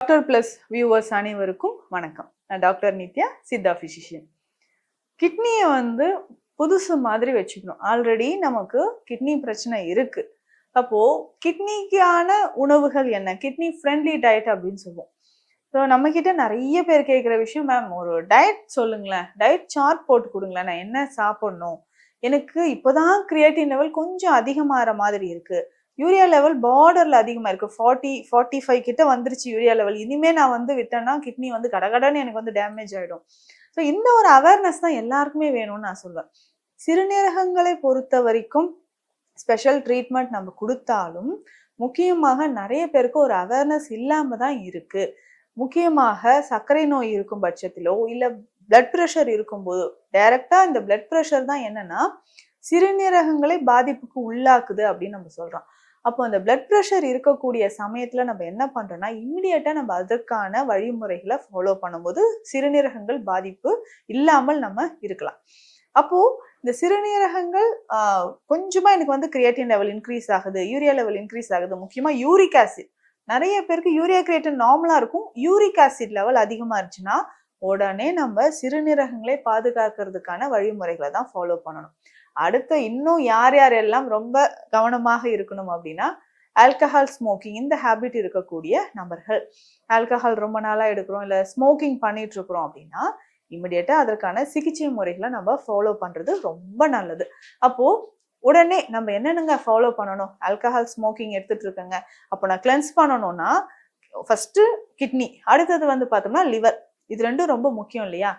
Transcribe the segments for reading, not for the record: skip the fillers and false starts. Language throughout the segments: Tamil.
டாக்டர் பிளஸ் வியூவர்ஸ் அனைவருக்கும் வணக்கம். நான் டாக்டர் நித்யா, சித்தா பிசிஷியன். கிட்னியை புதுசு மாதிரி வச்சுக்கணும். ஆல்ரெடி நமக்கு கிட்னி பிரச்சனை இருக்கு. அப்போ கிட்னிக்கான உணவுகள் என்ன, கிட்னி ஃப்ரெண்ட்லி டயட் அப்படின்னு சொல்லுவோம். ஸோ நம்ம கிட்ட நிறைய பேர் கேட்குற விஷயம், மேம் ஒரு டயட் சொல்லுங்களேன், டயட் சார்ட் போட்டு கொடுங்களேன், நான் என்ன சாப்பிடணும், எனக்கு இப்போதான் கிரியேட்டின் லெவல் கொஞ்சம் அதிகமாகிற மாதிரி இருக்கு, யூரியா லெவல் பார்டர்ல அதிகமா இருக்கு, 40-45 கிட்ட வந்துருச்சு யூரியா லெவல், இனிமே நான் விட்டேன்னா கிட்னி கடகடன்னு எனக்கு டேமேஜ் ஆயிடும். ஸோ இந்த ஒரு அவேர்னஸ் தான் எல்லாருக்குமே வேணும்னு நான் சொல்வேன். சிறுநீரகங்களை பொறுத்த வரைக்கும் ஸ்பெஷல் ட்ரீட்மெண்ட் நம்ம கொடுத்தாலும் முக்கியமாக நிறைய பேருக்கு ஒரு அவேர்னஸ் இல்லாம தான் இருக்கு. முக்கியமாக சர்க்கரை நோய் இருக்கும் பட்சத்திலோ இல்ல பிளட் ப்ரெஷர் இருக்கும்போது, டைரக்டா இந்த பிளட் ப்ரெஷர் தான் என்னன்னா சிறுநீரகங்களை பாதிப்புக்கு உள்ளாக்குது அப்படின்னு நம்ம சொல்றோம். அப்போ அந்த பிளட் ப்ரெஷர் இருக்கக்கூடிய சமயத்துல நம்ம என்ன பண்றோம்னா, இம்மிடியட்டா நம்ம அதற்கான வழிமுறைகளை ஃபாலோ பண்ணும்போது சிறுநீரகங்கள் பாதிப்பு இல்லாமல் நம்ம இருக்கலாம். அப்போ இந்த சிறுநீரகங்கள் கொஞ்சமா எனக்கு கிரியேட்டின் லெவல் இன்க்ரீஸ் ஆகுது, யூரியா லெவல் இன்க்ரீஸ் ஆகுது, முக்கியமா யூரிக் ஆசிட், நிறைய பேருக்கு யூரியா கிரியேட்டின் நார்மலா இருக்கும், யூரிக் ஆசிட் லெவல் அதிகமா இருந்துச்சுன்னா உடனே நம்ம சிறுநீரகங்களை பாதுகாக்கிறதுக்கான வழிமுறைகளை தான் ஃபாலோ பண்ணணும். அடுத்து இன்னும் யார் யாரெல்லாம் ரொம்ப கவனமாக இருக்கணும் அப்படின்னா, ஆல்கஹால் ஸ்மோக்கிங் இந்த ஹேபிட் இருக்கக்கூடிய நபர்கள், ஆல்கஹால் ரொம்ப நாளா எடுக்கிறோம் இல்ல ஸ்மோக்கிங் பண்ணிட்டு இருக்கிறோம் அப்படின்னா இமிடியேட்டா அதற்கான சிகிச்சை முறைகளை நம்ம ஃபாலோ பண்றது ரொம்ப நல்லது. அப்போ உடனே நம்ம என்னென்னங்க ஃபாலோ பண்ணணும், ஆல்கஹால் ஸ்மோக்கிங் எடுத்துட்டு இருக்கேங்க, அப்போ நான் கிளென்ஸ் பண்ணணும்னா ஃபர்ஸ்ட் கிட்னி, அடுத்தது பார்த்தோம்னா லிவர், இது ரெண்டும் ரொம்ப முக்கியம் இல்லையா.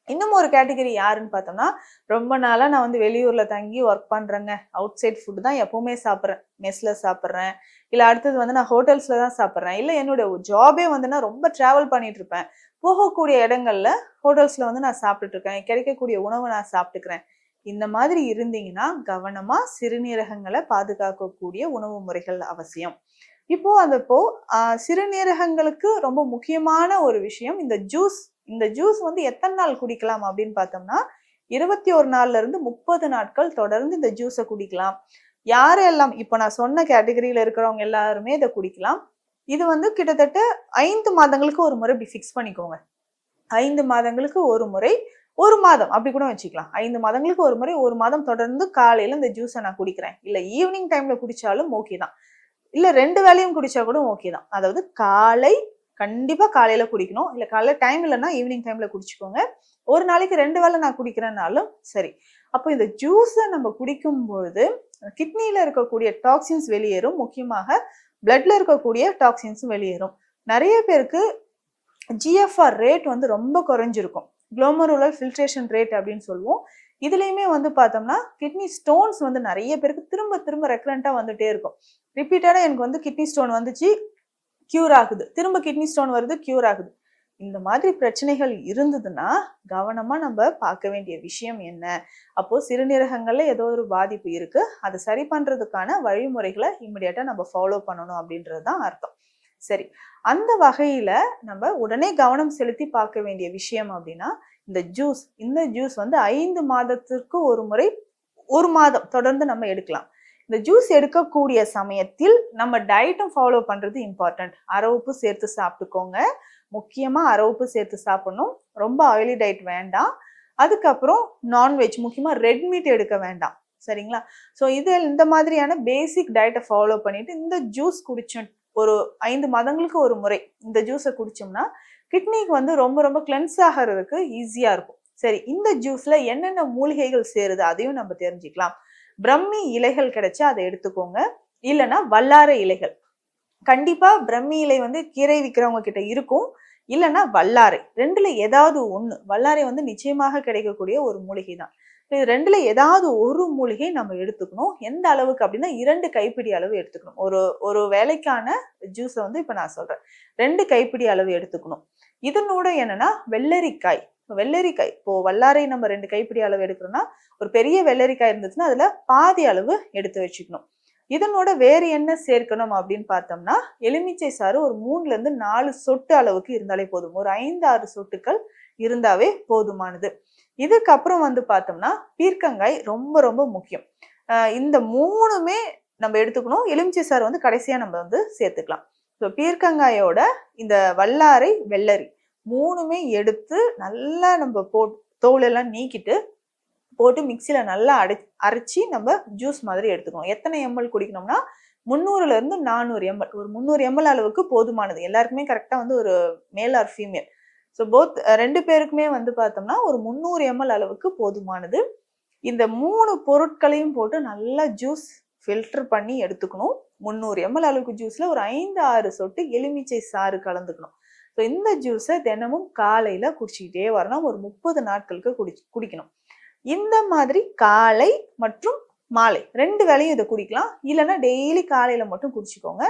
இன்னும் ஒரு கேட்டகரி யாருன்னு பார்த்தோம்னா, ரொம்ப நாளா நான் வெளியூர்ல தங்கி ஒர்க் பண்றேங்க, அவுட் சைட் ஃபுட் தான் எப்பவுமே சாப்பிட்றேன், மெஸ்ல சாப்பிட்றேன், இல்ல அடுத்தது நான் ஹோட்டல்ஸ்ல தான் சாப்பிட்றேன், இல்ல என்னோட ஜாபே நான் ரொம்ப டிராவல் பண்ணிட்டு இருப்பேன், போகக்கூடிய இடங்கள்ல ஹோட்டல்ஸ்ல நான் சாப்பிட்டுட்டு இருக்கேன், கிடைக்கக்கூடிய உணவை நான் சாப்பிட்டுக்கிறேன். இந்த மாதிரி இருந்தீங்கன்னா கவனமா சிறுநீரகங்களை பாதுகாக்கக்கூடிய உணவு முறைகள் அவசியம். இப்போ சிறுநீரகங்களுக்கு ரொம்ப முக்கியமான ஒரு விஷயம் இந்த ஜூஸ். இந்த ஜூஸ் எத்தனை நாள் குடிக்கலாம் அப்படின்னு பார்த்தோம்னா, 21 நாள்ல இருந்து 30 நாட்கள் தொடர்ந்து இந்த ஜூஸை குடிக்கலாம். யாரெல்லாம் இப்போ நான் சொன்ன கேட்டகரியில இருக்கிறவங்க எல்லாருமே இதை குடிக்கலாம். இது கிட்டத்தட்ட 5 மாதங்களுக்கு ஒரு முறை இப்படி ஃபிக்ஸ் பண்ணிக்கோங்க. 5 மாதங்களுக்கு ஒரு முறை, ஒரு மாதம் அப்படி கூட வச்சுக்கலாம். 5 மாதங்களுக்கு ஒரு முறை, ஒரு மாதம் தொடர்ந்து காலையில இந்த ஜூஸை நான் குடிக்கிறேன், இல்ல ஈவினிங் டைம்ல குடிச்சாலும் ஓகே தான், இல்ல 2 வேளையும் குடிச்சா கூட ஓகே தான். அதாவது கண்டிப்பா காலையில குடிக்கணும், இல்ல காலையில டைம் இல்லைன்னா ஈவினிங் டைம்ல குடிச்சுக்கோங்க. ஒரு நாளைக்கு 2 வேளை நான் குடிக்கிறேன்னாலும் சரி. அப்போ இந்த ஜூஸை நம்ம குடிக்கும் பொழுது கிட்னியில இருக்கக்கூடிய டாக்ஸின்ஸ் வெளியேறும், முக்கியமாக பிளட்ல இருக்கக்கூடிய டாக்ஸின்ஸும் வெளியேறும். நிறைய பேருக்கு ஜிஎஃப்ஆர் ரேட் ரொம்ப குறைஞ்சிருக்கும், குளோமருலர் ஃபில்ட்ரேஷன் ரேட் அப்படின்னு சொல்லுவோம். இதுலயுமே பார்த்தோம்னா கிட்னி ஸ்டோன்ஸ் நிறைய பேருக்கு திரும்ப திரும்ப ரெக்கரண்டா வந்துட்டே இருக்கும். ரிப்பீட்டடா எனக்கு கிட்னி ஸ்டோன் வந்துச்சு, கியூர் ஆகுது, திரும்ப கிட்னி ஸ்டோன் வருது, கியூர் ஆகுது. இந்த மாதிரி பிரச்சனைகள் இருந்ததுன்னா கவனமா நம்ம பார்க்க வேண்டிய விஷயம் என்ன, அப்போ சிறுநீரகங்கள்ல ஏதோ ஒரு பாதிப்பு இருக்கு, அதை சரி பண்றதுக்கான வழிமுறைகளை இமிடியேட்டா நம்ம ஃபாலோ பண்ணணும் அப்படின்றதுதான் அர்த்தம். சரி, அந்த வகையில நம்ம உடனே கவனம் செலுத்தி பார்க்க வேண்டிய விஷயம் அப்படின்னா இந்த ஜூஸ். இந்த ஜூஸ் 5 மாதத்திற்கு ஒரு முறை, ஒரு மாதம் தொடர்ந்து நம்ம எடுக்கலாம். இந்த ஜூஸ் எடுக்கக்கூடிய சமயத்தில் நம்ம டயட்டும் ஃபாலோ பண்றது இம்பார்ட்டன்ட். அரை உப்பு சேர்த்து சாப்பிட்டுக்கோங்க, முக்கியமா அரை உப்பு சேர்த்து சாப்பிடணும், ரொம்ப ஆயிலி டயட் வேண்டாம். அதுக்கப்புறம் நான்வெஜ், முக்கியமா ரெட் மீட் எடுக்க வேண்டாம், சரிங்களா. ஸோ இந்த மாதிரியான பேசிக் டயட்டை ஃபாலோ பண்ணிட்டு இந்த ஜூஸ் குடிச்சோம் ஒரு 5 மாதங்களுக்கு ஒரு முறை இந்த ஜூஸை குடிச்சோம்னா கிட்னிக்கு ரொம்ப ரொம்ப கிளென்ஸ் ஆகிறதுக்கு ஈஸியா இருக்கும். சரி, இந்த ஜூஸ்ல என்னென்ன மூலிகைகள் சேருது அதையும் நம்ம தெரிஞ்சுக்கலாம். பிரம்மி இலைகள் கிடைச்சா அதை எடுத்துக்கோங்க, இல்லைன்னா வல்லாரை இலைகள். கண்டிப்பா பிரம்மி இலை கீரை விற்கிறவங்க கிட்ட இருக்கும், இல்லைன்னா வல்லாரை, ரெண்டுல ஏதாவது ஒண்ணு. வல்லாரை நிச்சயமாக கிடைக்கக்கூடிய ஒரு மூலிகை தான். இது ரெண்டுல ஏதாவது ஒரு மூலிகை நம்ம எடுத்துக்கணும். எந்த அளவுக்கு அப்படின்னா 2 கைப்பிடி அளவு எடுத்துக்கணும். ஒரு வேலைக்கான ஜூஸை இப்ப நான் சொல்றேன், 2 கைப்பிடி அளவு எடுத்துக்கணும். இதனோட என்னன்னா வெள்ளரிக்காய், இப்போ வல்லாரை நம்ம 2 கைப்பிடி அளவு எடுக்கிறோம்னா ஒரு பெரிய வெள்ளரிக்காய் இருந்துச்சுன்னா அதுல பாதி அளவு எடுத்து வச்சுக்கணும். இதனோட வேறு என்ன சேர்க்கணும் அப்படின்னு பார்த்தோம்னா எலுமிச்சை சாறு ஒரு 3ல இருந்து 4 சொட்டு அளவுக்கு இருந்தாலே போதும், ஒரு 5-6 சொட்டுக்கள் இருந்தாவே போதுமானது. இதுக்கப்புறம் பார்த்தோம்னா பீர்க்கங்காய் ரொம்ப ரொம்ப முக்கியம். இந்த 3மே நம்ம எடுத்துக்கணும். எலுமிச்சை சாறு கடைசியா நம்ம சேர்த்துக்கலாம். ஸோ பீர்க்கங்காயோட இந்த வல்லாரை, வெள்ளரி 3மே எடுத்து நல்லா நம்ம தோலெல்லாம் நீக்கிட்டு போட்டு மிக்சியில நல்லா அரைச்சி நம்ம ஜூஸ் மாதிரி எடுத்துக்கணும். எத்தனை எம்எல் குடிக்கணும்னா 300ல இருந்து 400 எம்எல். ஒரு 300 எம்எல் அளவுக்கு போதுமானது. எல்லாருக்குமே கரெக்டா வந்து ஒரு male or female. So both 2 பேருக்குமே வந்து பார்த்தோம்னா ஒரு 300 எம்எல் அளவுக்கு போதுமானது. இந்த 3 பொருட்களையும் போட்டு நல்லா ஜூஸ் ஃபில்டர் பண்ணி எடுத்துக்கணும். 300 எம்எல் அளவுக்கு ஜூஸ்ல ஒரு 5, 6 சொட்டு எலுமிச்சை சாறு கலந்துக்கணும். ஸோ இந்த ஜூஸை தினமும் காலையில குடிச்சிக்கிட்டே வரணும். ஒரு 30 நாட்களுக்கு குடிக்கணும். இந்த மாதிரி காலை மற்றும் மாலை 2 வேளையும் இதை குடிக்கலாம். இல்லைன்னா டெய்லி காலையில மட்டும் குடிச்சுக்கோங்க.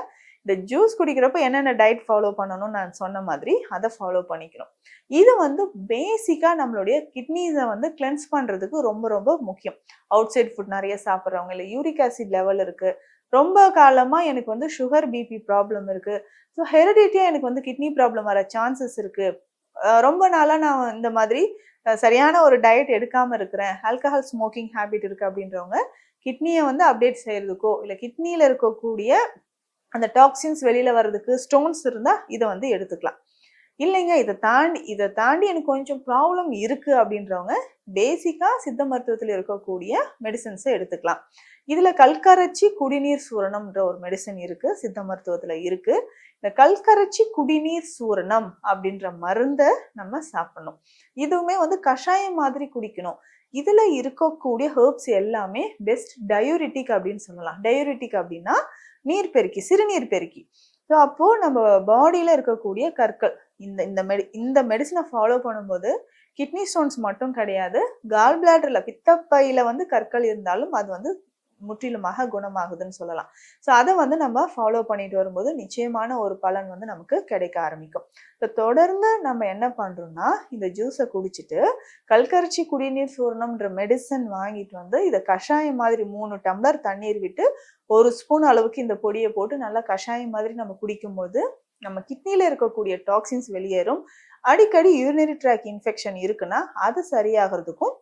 இந்த ஜூஸ் குடிக்கிறப்ப என்னென்ன டயட் ஃபாலோ பண்ணணும்னு நான் சொன்ன மாதிரி அதை ஃபாலோ பண்ணிக்கணும். இது வந்து பேசிக்கா நம்மளுடைய கிட்னிஸை வந்து கிளென்ஸ் பண்றதுக்கு ரொம்ப ரொம்ப முக்கியம். அவுட் சைட் ஃபுட் நிறைய சாப்பிட்றவங்க, இல்லை யூரிக் ஆசிட் லெவல் இருக்கு, ரொம்ப காலமா எனக்கு வந்து சுகர் பிபி ப்ராப்ளம் இருக்கு, ஸோ ஹெரிடிட்டியா எனக்கு வந்து கிட்னி ப்ராப்ளம் வர சான்சஸ் இருக்கு, ரொம்ப நாளா நான் இந்த மாதிரி சரியான ஒரு டயட் எடுக்காம இருக்கிறேன், ஆல்கஹால் ஸ்மோக்கிங் ஹேபிட் இருக்கு அப்படின்றவங்க கிட்னியை வந்து அப்டேட் செய்யறதுக்கோ, இல்லை கிட்னியில இருக்கக்கூடிய அந்த டாக்ஸின்ஸ் வெளியில வர்றதுக்கு ஸ்டோன்ஸ் இருந்தா இதை வந்து எடுத்துக்கலாம். இல்லைங்க இதை தாண்டி எனக்கு கொஞ்சம் ப்ராப்ளம் இருக்கு அப்படின்றவங்க பேசிக்கா சித்த மருத்துவத்தில் இருக்கக்கூடிய மெடிசன்ஸை எடுத்துக்கலாம். இதுல கல்கரைச்சி குடிநீர் சூரணம்ன்ற ஒரு மெடிசன் இருக்கு, சித்த மருத்துவத்துல இருக்கு. இந்த கல்கரைச்சி குடிநீர் சூரணம் அப்படின்ற மருந்தை நம்ம சாப்பிடணும். இதுவுமே வந்து கஷாயம் மாதிரி குடிக்கணும். இதுல இருக்கக்கூடிய ஹெர்ப்ஸ் எல்லாமே பெஸ்ட் டயூரிட்டிக் அப்படின்னு சொல்லலாம். டயூரிட்டிக் அப்படின்னா நீர்பெருக்கி, சிறுநீர் பெருக்கி. ஸோ அப்போ நம்ம பாடியில இருக்கக்கூடிய கற்கள் இந்த மெடிசனை ஃபாலோ பண்ணும்போது கிட்னி ஸ்டோன்ஸ் மட்டும் கிடையாது, கால் பிளாடர்ல பித்தப்பையில வந்து கற்கள் இருந்தாலும் அது வந்து முற்றிலுமாக குணமாகுதுன்னு சொல்லலாம். ஸோ அதை வந்து நம்ம ஃபாலோ பண்ணிட்டு வரும்போது நிச்சயமான ஒரு பலன் வந்து நமக்கு கிடைக்க ஆரம்பிக்கும். ஸோ தொடர்ந்து நம்ம என்ன பண்றோம்னா இந்த ஜூஸை குடிச்சிட்டு கல்கரைச்சி குடிநீர் சூரணம்ன்ற மெடிசன் வாங்கிட்டு வந்து இதை கஷாயம் மாதிரி 3 டம்ளர் தண்ணீர் விட்டு 1 ஸ்பூன் அளவுக்கு இந்த பொடியை போட்டு நல்லா கஷாயம் மாதிரி நம்ம குடிக்கும்போது நம்ம கிட்னியில இருக்கக்கூடிய டாக்ஸின்ஸ் வெளியேறும். அடிக்கடி யூரினரி ட்ராக் இன்ஃபெக்ஷன் இருக்குன்னா அது சரியாகிறதுக்கும்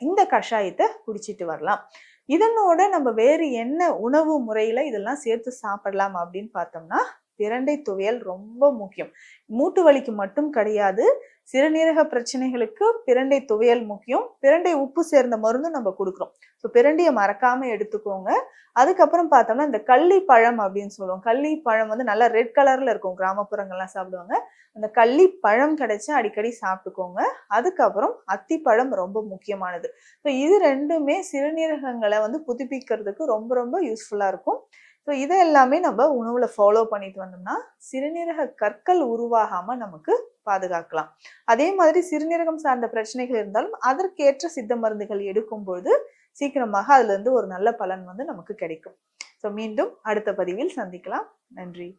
இந்த கஷாயத்தை குடிச்சிட்டு வரலாம். இதனோட நம்ம வேறு என்ன உணவு முறையில இதெல்லாம் சேர்த்து சாப்பிடலாம் அப்படின்னு பார்த்தோம்னா பிரண்டை துவையல் ரொம்ப முக்கியம். மூட்டு வலிக்கு மட்டும் கிடையாது, சிறுநீரக பிரச்சனைகளுக்கு பிரண்டை துவையல் முக்கியம். பிரண்டை உப்பு சேர்ந்த மருந்தும் நம்ம கொடுக்குறோம். ஸோ பிரண்டையை மறக்காம எடுத்துக்கோங்க. அதுக்கப்புறம் பார்த்தோம்னா இந்த கள்ளிப்பழம் அப்படின்னு சொல்லுவோம். கள்ளிப்பழம் வந்து நல்லா ரெட் கலர்ல இருக்கும், கிராமப்புறங்கள்லாம் சாப்பிடுவாங்க. அந்த கள்ளிப்பழம் கிடைச்சா அடிக்கடி சாப்பிட்டுக்கோங்க. அதுக்கப்புறம் அத்திப்பழம் ரொம்ப முக்கியமானது. ஸோ இது ரெண்டுமே சிறுநீரகங்களை வந்து புதுப்பிக்கிறதுக்கு ரொம்ப ரொம்ப யூஸ்ஃபுல்லா இருக்கும். ஸோ இதை எல்லாமே நம்ம உணவுல ஃபாலோ பண்ணிட்டு வந்தோம்னா சிறுநீரக கற்கள் உருவாகாம நமக்கு பாதுகாக்கலாம். அதே மாதிரி சிறுநீரகம் சார்ந்த பிரச்சனைகள் இருந்தாலும் அதற்கேற்ற சித்த மருந்துகள் எடுக்கும்போது சீக்கிரமாக அதுல இருந்து ஒரு நல்ல பலன் வந்து நமக்கு கிடைக்கும். ஸோ மீண்டும் அடுத்த பதிவில் சந்திக்கலாம். நன்றி.